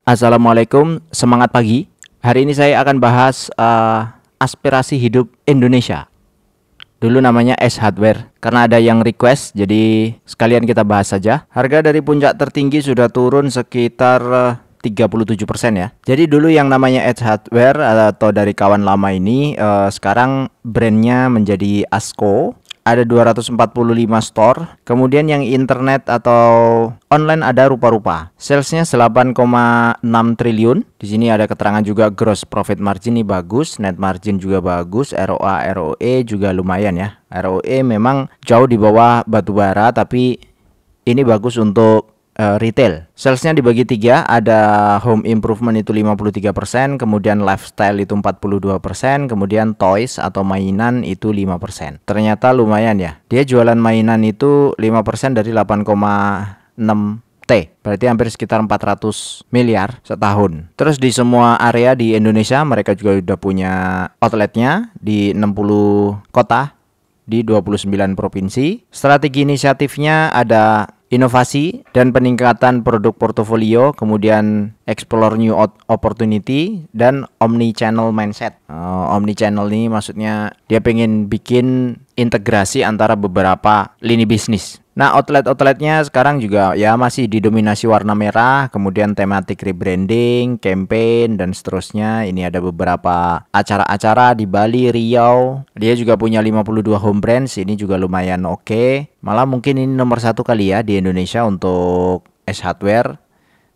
Assalamualaikum, semangat pagi. Hari ini saya akan bahas aspirasi hidup Indonesia. Dulu namanya S Hardware, karena ada yang request, jadi sekalian kita bahas saja. Harga dari puncak tertinggi sudah turun sekitar 37% ya. Jadi dulu yang namanya S Hardware atau dari kawan lama ini, sekarang brandnya menjadi ASKO. Ada 245 store. Kemudian yang internet atau online ada rupa-rupa. Salesnya 8,6 triliun. Di sini ada keterangan juga gross profit margin ini bagus, net margin juga bagus, ROA, ROE juga lumayan ya. ROE memang jauh di bawah batubara, tapi ini bagus untuk retail. Salesnya dibagi tiga, ada home improvement itu 53%, kemudian lifestyle itu 42%, kemudian toys atau mainan itu 5%. Ternyata lumayan ya. Dia jualan mainan itu 5% dari 8,6 T, berarti hampir sekitar 400 miliar setahun. Terus di semua area di Indonesia mereka juga udah punya outletnya di 60 kota di 29 provinsi. Strategi inisiatifnya ada inovasi dan peningkatan produk portofolio, kemudian explore new opportunity, dan omni-channel mindset. Omni-channel ini maksudnya dia pengen bikin integrasi antara beberapa lini bisnis. Nah, outletnya sekarang juga ya masih didominasi warna merah, kemudian tematik rebranding, campaign, dan seterusnya. Ini ada beberapa acara-acara di Bali, Riau. Dia juga punya 52 home brands, ini juga lumayan oke. Malah mungkin ini nomor 1 kali ya di Indonesia untuk S Hardware.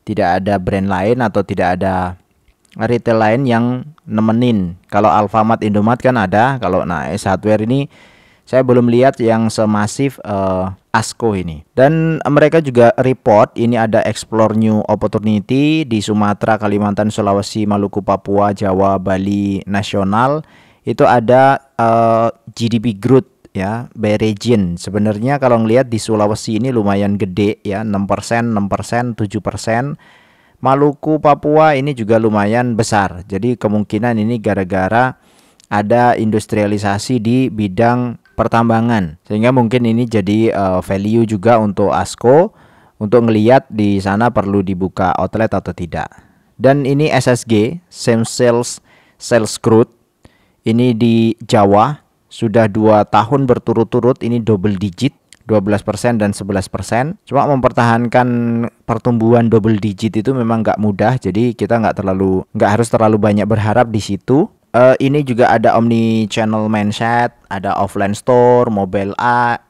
Tidak ada brand lain atau tidak ada retail lain yang nemenin. Kalau Alfamart, Indomart kan ada. Kalau S Hardware ini saya belum lihat yang semasif ASKO ini. Dan mereka juga report ini ada explore new opportunity di Sumatera, Kalimantan, Sulawesi, Maluku, Papua, Jawa, Bali, nasional. Itu ada GDP growth ya by region. Sebenarnya kalau ngelihat di Sulawesi ini lumayan gede ya, 6%, 6%, 7%. Maluku, Papua ini juga lumayan besar. Jadi kemungkinan ini gara-gara ada industrialisasi di bidang pertambangan, sehingga mungkin ini jadi value juga untuk ASKO untuk ngelihat di sana perlu dibuka outlet atau tidak. Dan ini SSG, same sales growth, ini di Jawa sudah 2 tahun berturut-turut ini double digit, 12% dan 11%. Cuma mempertahankan pertumbuhan double digit itu memang nggak mudah, jadi kita nggak harus terlalu banyak berharap di situ. Ini juga ada omni channel mindset, ada offline store, mobile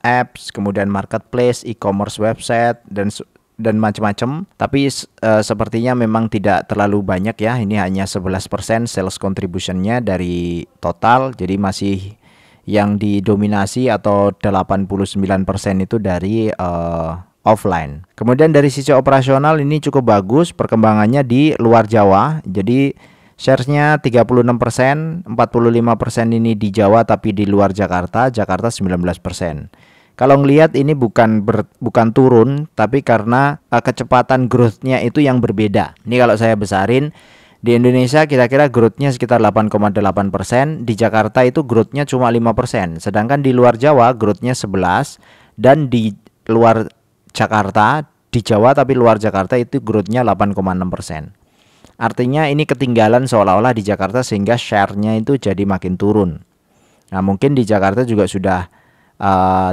apps, kemudian marketplace, e-commerce website, dan macam-macam. Tapi sepertinya memang tidak terlalu banyak ya. Ini hanya 11% sales contributionnya dari total. Jadi masih yang didominasi atau 89% itu dari offline. Kemudian dari sisi operasional ini cukup bagus perkembangannya di luar Jawa. Jadi sharesnya 36%, 45% ini di Jawa tapi di luar Jakarta 19%. Kalau ngelihat ini bukan turun, tapi karena kecepatan growth-nya itu yang berbeda. Ini kalau saya besarin, di Indonesia kira-kira growth-nya sekitar 8,8%, di Jakarta itu growth-nya cuma 5%, sedangkan di luar Jawa growth-nya 11%, dan di luar Jakarta, di Jawa tapi luar Jakarta itu growth-nya 8,6%. Artinya ini ketinggalan seolah-olah di Jakarta sehingga share-nya itu jadi makin turun. Nah, mungkin di Jakarta juga sudah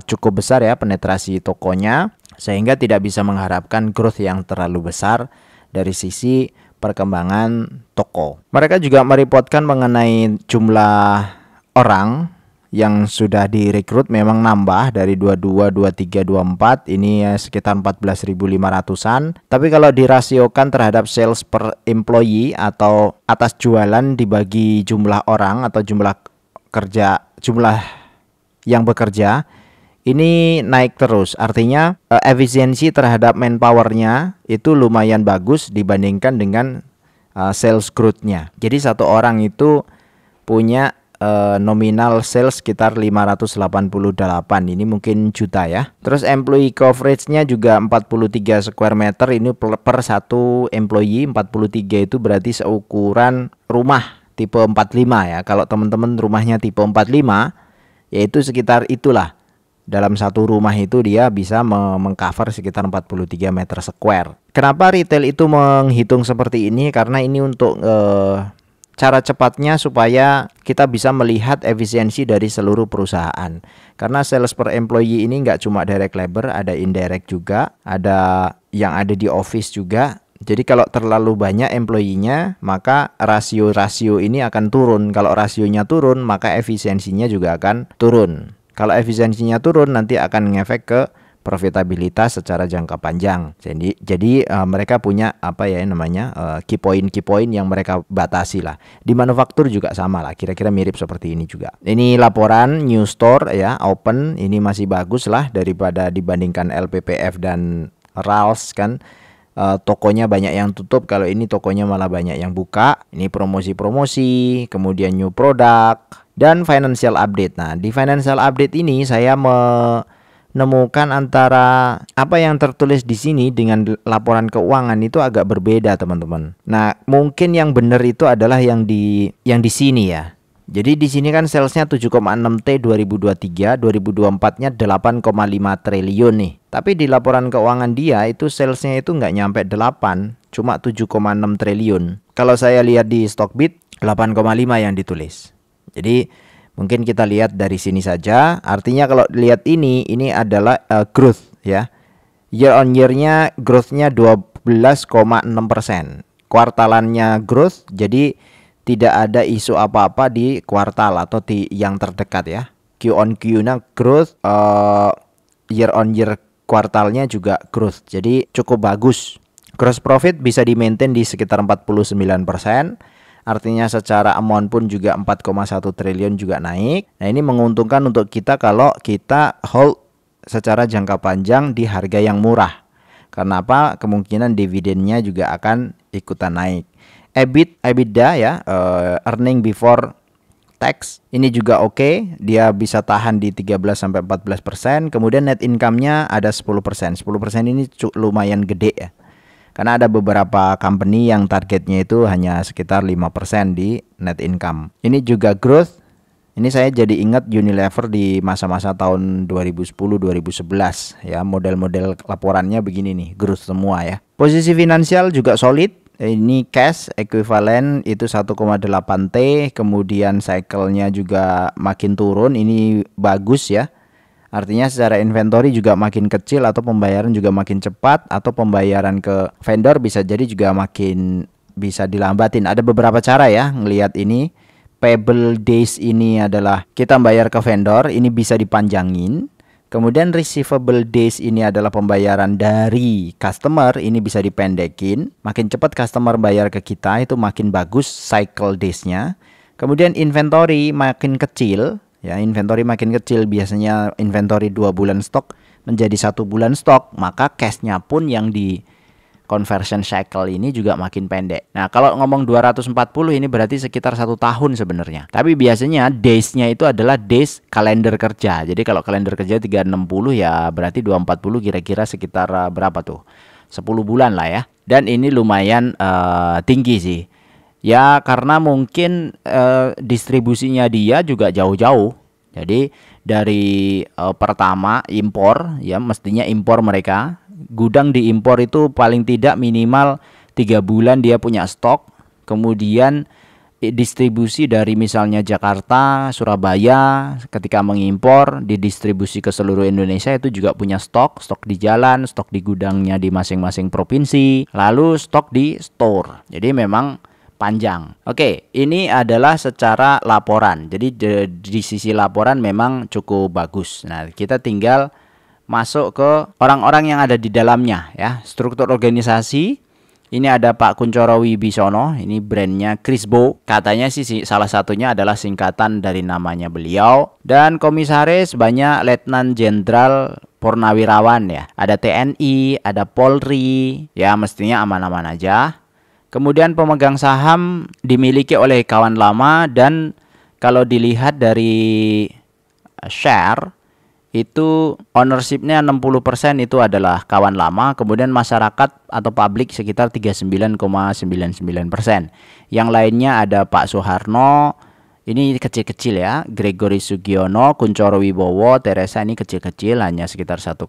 cukup besar ya penetrasi tokonya, sehingga tidak bisa mengharapkan growth yang terlalu besar dari sisi perkembangan toko. Mereka juga mereportkan mengenai jumlah orang yang sudah direkrut memang nambah dari 22, 23, 24 ini ya sekitar 14.500-an. Tapi kalau dirasiokan terhadap sales per employee atau atas jualan dibagi jumlah orang atau jumlah yang bekerja, ini naik terus. Artinya efisiensi terhadap manpowernya itu lumayan bagus dibandingkan dengan sales growth-nya. Jadi satu orang itu punya nominal sales sekitar 588, ini mungkin juta ya. Terus employee coverage-nya juga 43 square meter ini per satu employee. 43 itu berarti seukuran rumah tipe 45 ya. Kalau teman-teman rumahnya tipe 45 yaitu sekitar itulah dalam satu rumah itu dia bisa mengcover sekitar 43 meter square. Kenapa retail itu menghitung seperti ini? Karena ini untuk cara cepatnya supaya kita bisa melihat efisiensi dari seluruh perusahaan. Karena sales per employee ini nggak cuma direct labor, ada indirect juga, ada yang ada di office juga. Jadi kalau terlalu banyak employee-nya, maka rasio-rasio ini akan turun. Kalau rasionya turun, maka efisiensinya juga akan turun. Kalau efisiensinya turun, nanti akan ngefek ke profitabilitas secara jangka panjang. Jadi mereka punya key point yang mereka batasi lah. Di manufaktur juga sama lah, kira-kira mirip seperti ini juga. Ini laporan new store ya, open, ini masih bagus lah daripada dibandingkan LPPF dan RALS kan. Tokonya banyak yang tutup, kalau ini tokonya malah banyak yang buka. Ini promosi-promosi, kemudian new product dan financial update. Nah, di financial update ini saya menemukan antara apa yang tertulis di sini dengan laporan keuangan itu agak berbeda, teman-teman. Nah, mungkin yang benar itu adalah yang di sini ya. Jadi di sini kan salesnya 7,6 T 2023, 2024-nya 8,5 triliun nih. Tapi di laporan keuangan dia itu salesnya itu nggak nyampe 8, cuma 7,6 triliun. Kalau saya lihat di Stockbit 8,5 yang ditulis. Jadi mungkin kita lihat dari sini saja. Artinya kalau lihat ini adalah growth ya. Year on year-nya growth-nya 12,6%. Kuartalannya growth, jadi tidak ada isu apa-apa di kuartal atau di yang terdekat ya. Q on Q-nya growth, year on year kuartalnya juga growth. Jadi cukup bagus. Gross profit bisa di-maintain di sekitar 49%. Artinya secara amount pun juga 4,1 triliun juga naik. Nah, ini menguntungkan untuk kita kalau kita hold secara jangka panjang di harga yang murah. Karena apa? Kemungkinan dividennya juga akan ikutan naik. EBITDA ya, earning before tax ini juga oke. Dia bisa tahan di 13-14%. Kemudian net income-nya ada 10%. 10% ini lumayan gede ya. Karena ada beberapa company yang targetnya itu hanya sekitar 5% di net income. Ini juga growth. Ini saya jadi ingat Unilever di masa-masa tahun 2010-2011 ya. Model-model laporannya begini nih, growth semua ya. Posisi finansial juga solid. Ini cash equivalent itu 1,8 T. Kemudian cycle-nya juga makin turun. Ini bagus ya. Artinya secara inventory juga makin kecil, atau pembayaran juga makin cepat, atau pembayaran ke vendor bisa jadi juga makin bisa dilambatin. Ada beberapa cara ya ngelihat ini. Payable days ini adalah kita bayar ke vendor, ini bisa dipanjangin. Kemudian receivable days ini adalah pembayaran dari customer, ini bisa dipendekin. Makin cepat customer bayar ke kita itu makin bagus cycle days-nya. Kemudian inventory makin kecil. Ya, inventory makin kecil, biasanya inventory 2 bulan stok menjadi 1 bulan stok, maka cash-nya pun yang di conversion cycle ini juga makin pendek. Nah, kalau ngomong 240 ini berarti sekitar 1 tahun sebenarnya. Tapi biasanya days-nya itu adalah days kalender kerja. Jadi kalau kalender kerja 360 ya berarti 240 kira-kira sekitar berapa tuh? 10 bulan lah ya. Dan ini lumayan tinggi sih. Ya karena mungkin distribusinya dia juga jauh-jauh. Jadi dari pertama impor ya, mestinya impor mereka. Gudang diimpor itu paling tidak minimal 3 bulan dia punya stok. Kemudian distribusi dari misalnya Jakarta, Surabaya, ketika mengimpor didistribusi ke seluruh Indonesia itu juga punya stok di jalan, stok di gudangnya di masing-masing provinsi, lalu stok di store. Jadi memang panjang. Oke, ini adalah secara laporan. Jadi di sisi laporan memang cukup bagus. Nah, kita tinggal masuk ke orang-orang yang ada di dalamnya ya. Struktur organisasi. Ini ada Pak Kuncoro Wibisono, ini brandnya Crisbo. Katanya sih salah satunya adalah singkatan dari namanya beliau. Dan komisaris banyak Letnan Jenderal Purnawirawan ya. Ada TNI, ada Polri, ya mestinya aman-aman aja. Kemudian pemegang saham dimiliki oleh kawan lama, dan kalau dilihat dari share itu ownershipnya 60% itu adalah kawan lama, kemudian masyarakat atau publik sekitar 39,99%. Yang lainnya ada Pak Soeharno, Ini kecil-kecil ya, Gregory Sugiono, Kunchoro Wibowo, Teresa ini kecil-kecil, hanya sekitar 1,2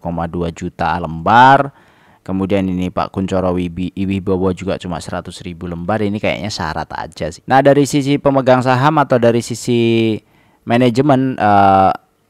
juta lembar. Kemudian ini Pak Kunchoro Wibowo juga cuma 100.000 lembar. Ini kayaknya syarat aja sih. Nah, dari sisi pemegang saham atau dari sisi manajemen,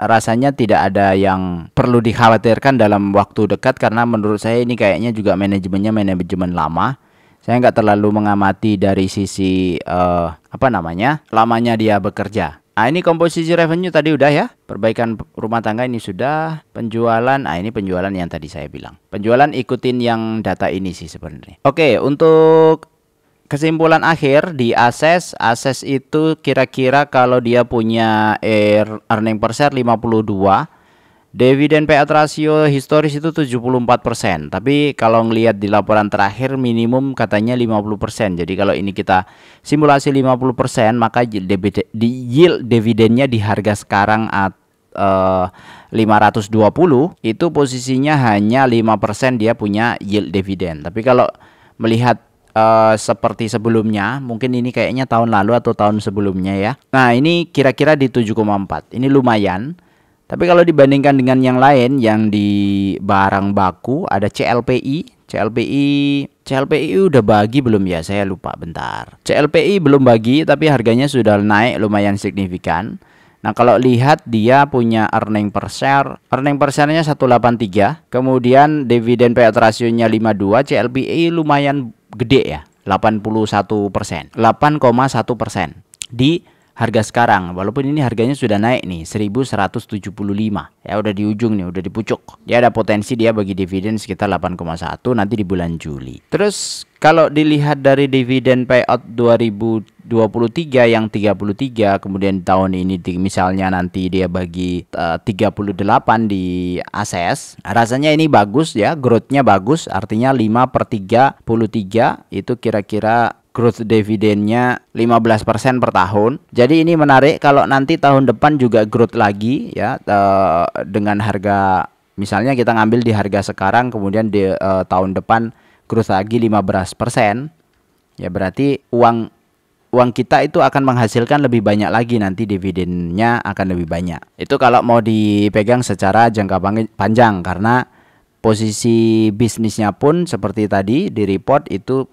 rasanya tidak ada yang perlu dikhawatirkan dalam waktu dekat, karena menurut saya ini kayaknya juga manajemennya manajemen lama. Saya nggak terlalu mengamati dari sisi lamanya dia bekerja. Nah, ini komposisi revenue tadi udah ya. Perbaikan rumah tangga ini sudah. Penjualan, nah ini penjualan yang tadi saya bilang. Penjualan ikutin yang data ini sih sebenarnya. Oke, untuk kesimpulan akhir di Ases itu kira-kira kalau dia punya earning per share 52, dividen payout ratio historis itu 74%. Tapi kalau ngelihat di laporan terakhir minimum katanya 50%. Jadi kalau ini kita simulasi 50%, maka yield dividennya di harga sekarang 520 itu posisinya hanya 5% dia punya yield dividen. Tapi kalau melihat seperti sebelumnya, mungkin ini kayaknya tahun lalu atau tahun sebelumnya ya. Nah, ini kira-kira di 7,4. Ini lumayan. Tapi kalau dibandingkan dengan yang lain, yang di barang baku ada CLPI. CLPI udah bagi belum ya? Saya lupa, bentar. CLPI belum bagi, tapi harganya sudah naik lumayan signifikan. Nah, kalau lihat dia punya earning per share-nya 183. Kemudian dividen payout rasionya 52. CLPI lumayan gede ya, 81%. Di harga sekarang, walaupun ini harganya sudah naik nih 1175 ya, udah di ujung nih, udah di pucuk. Ya ada potensi dia bagi dividen sekitar 8,1 nanti di bulan Juli. Terus kalau dilihat dari dividen payout 2023 yang 33, kemudian tahun ini misalnya nanti dia bagi 38 di Ases, rasanya ini bagus ya, growth-nya bagus, artinya 5/33 itu kira-kira growth dividennya 15% per tahun. Jadi ini menarik kalau nanti tahun depan juga growth lagi ya, dengan harga misalnya kita ngambil di harga sekarang, kemudian di tahun depan growth lagi 15%. Ya berarti uang kita itu akan menghasilkan lebih banyak lagi, nanti dividennya akan lebih banyak. Itu kalau mau dipegang secara jangka panjang, karena posisi bisnisnya pun seperti tadi di report itu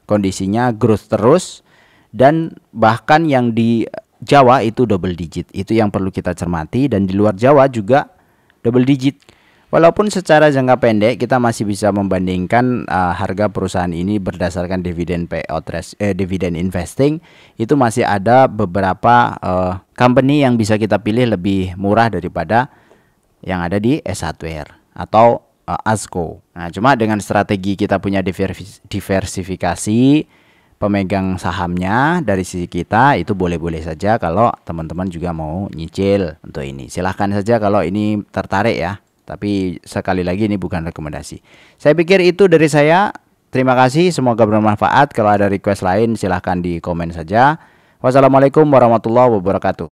kondisinya growth terus, dan bahkan yang di Jawa itu double digit. Itu yang perlu kita cermati, dan di luar Jawa juga double digit. Walaupun secara jangka pendek kita masih bisa membandingkan harga perusahaan ini berdasarkan dividen payout dividen investing, itu masih ada beberapa company yang bisa kita pilih lebih murah daripada yang ada di S Hardware atau ASKO. Nah, cuma dengan strategi kita punya diversifikasi pemegang sahamnya dari sisi kita, itu boleh-boleh saja kalau teman-teman juga mau nyicil untuk ini. Silahkan saja kalau ini tertarik ya. Tapi sekali lagi ini bukan rekomendasi. Saya pikir itu dari saya. Terima kasih, semoga bermanfaat. Kalau ada request lain silahkan di komen saja. Wassalamualaikum warahmatullahi wabarakatuh.